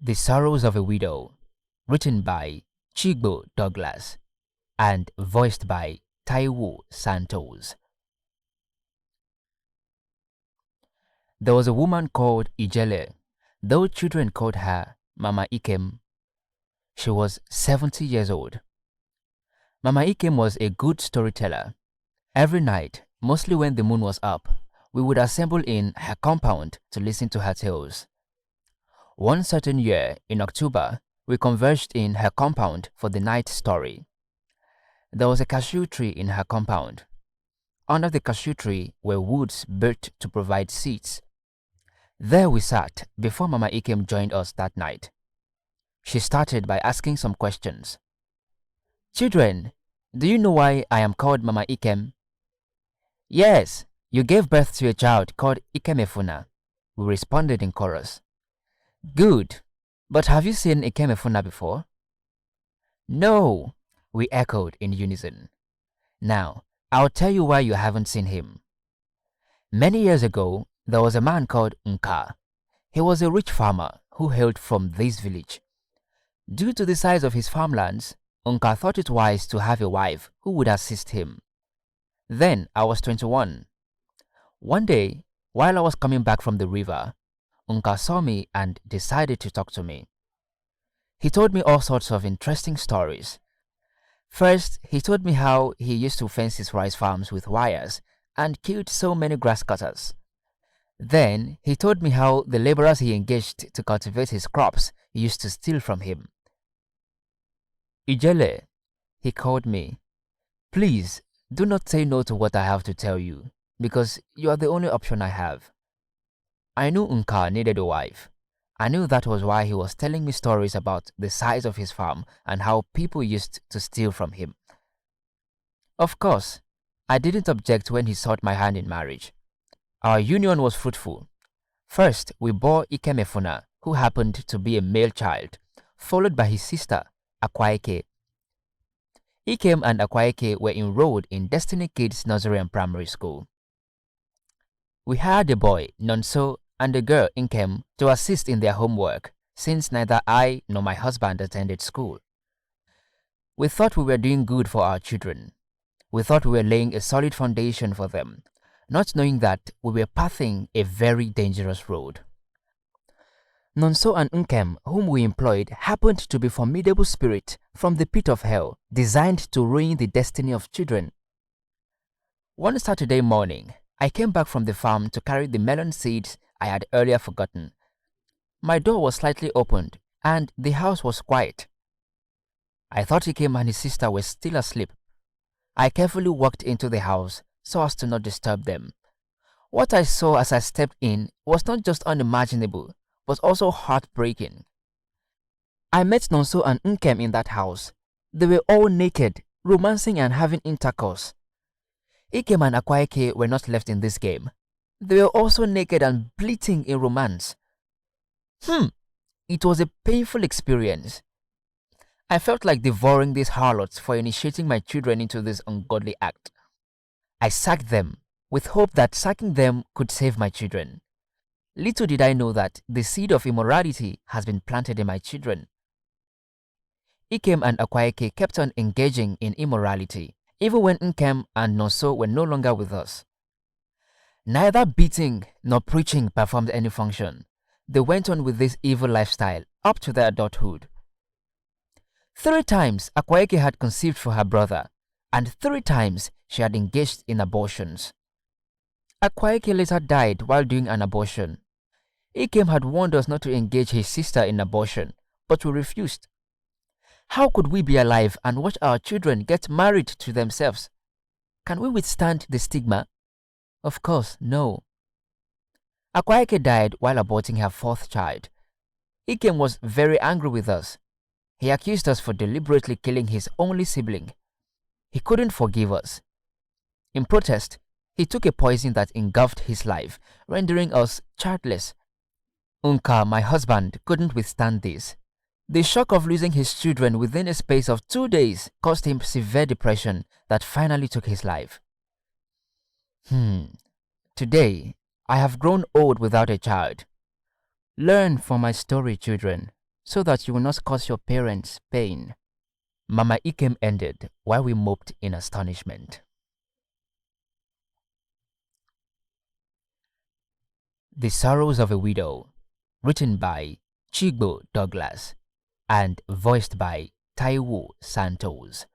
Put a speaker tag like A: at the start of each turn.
A: The Sorrows of a Widow, written by Douglas and voiced by Taiwo Santos. There was a woman called Ijele, though children called her Mama Ikem. She was 70 years old. Mama Ikem was a good storyteller. Every night, mostly when the moon was up, we would assemble in her compound to listen to her tales. One certain year, in October, we converged in her compound for the night story. There was a cashew tree in her compound. Under the cashew tree were woods built to provide seats. There we sat before Mama Ikem joined us that night. She started by asking some questions. "Children, do you know why I am called Mama Ikem?" "Yes, you gave birth to a child called Ikemefuna," we responded in chorus. "Good, but have you seen Ikemefuna before?" "No," we echoed in unison. "Now, I'll tell you why you haven't seen him. Many years ago, there was a man called Nka. He was a rich farmer who hailed from this village. Due to the size of his farmlands, Nka thought it wise to have a wife who would assist him. Then I was 21. One day, while I was coming back from the river, Nka saw me and decided to talk to me. He told me all sorts of interesting stories. First, he told me how he used to fence his rice farms with wires and killed so many grass cutters. Then, he told me how the laborers he engaged to cultivate his crops used to steal from him. "Ijele," he called me, "please do not say no to what I have to tell you, because you are the only option I have." I knew Nka needed a wife. I knew that was why he was telling me stories about the size of his farm and how people used to steal from him. Of course, I didn't object when he sought my hand in marriage. Our union was fruitful. First, we bore Ikemefuna, who happened to be a male child, followed by his sister, Akwaeke. Ikem and Akwaeke were enrolled in Destiny Kids Nursery and Primary School. We hired a boy, Nonso, and a girl, Inkem, to assist in their homework, since neither I nor my husband attended school. We thought we were doing good for our children. We thought we were laying a solid foundation for them, not knowing that we were pathing a very dangerous road. Nonso and Nkem, whom we employed, happened to be formidable spirits from the pit of hell, designed to ruin the destiny of children. One Saturday morning, I came back from the farm to carry the melon seeds I had earlier forgotten. My door was slightly opened, and the house was quiet. I thought Ikem and his sister were still asleep. I carefully walked into the house so as to not disturb them. What I saw as I stepped in was not just unimaginable, but also heartbreaking. I met Nonso and Nkem in that house. They were all naked, romancing and having intercourse. Ikem and Akwaeke were not left in this game. They were also naked and bleating in romance. It was a painful experience. I felt like devouring these harlots for initiating my children into this ungodly act. I sacked them, with hope that sacking them could save my children. Little did I know that the seed of immorality has been planted in my children. Ikem and Akwaeke kept on engaging in immorality, even when Nkem and Nonso were no longer with us. Neither beating nor preaching performed any function. They went on with this evil lifestyle up to their adulthood. 3 times Akwaeke had conceived for her brother, and 3 times she had engaged in abortions. Akwaeke later died while doing an abortion. Ikem had warned us not to engage his sister in abortion, but we refused. How could we be alive and watch our children get married to themselves? Can we withstand the stigma? Of course, no. Akwaeke died while aborting her 4th child. Ikem was very angry with us. He accused us for deliberately killing his only sibling. He couldn't forgive us. In protest, he took a poison that engulfed his life, rendering us childless. Nka, my husband, couldn't withstand this. The shock of losing his children within a space of 2 days caused him severe depression that finally took his life. Today, I have grown old without a child. Learn from my story, children. so that you will not cause your parents pain. Mama Ikem ended while we moped in astonishment. The Sorrows of a Widow, written by Chigbo Douglas and voiced by Taiwo Santos.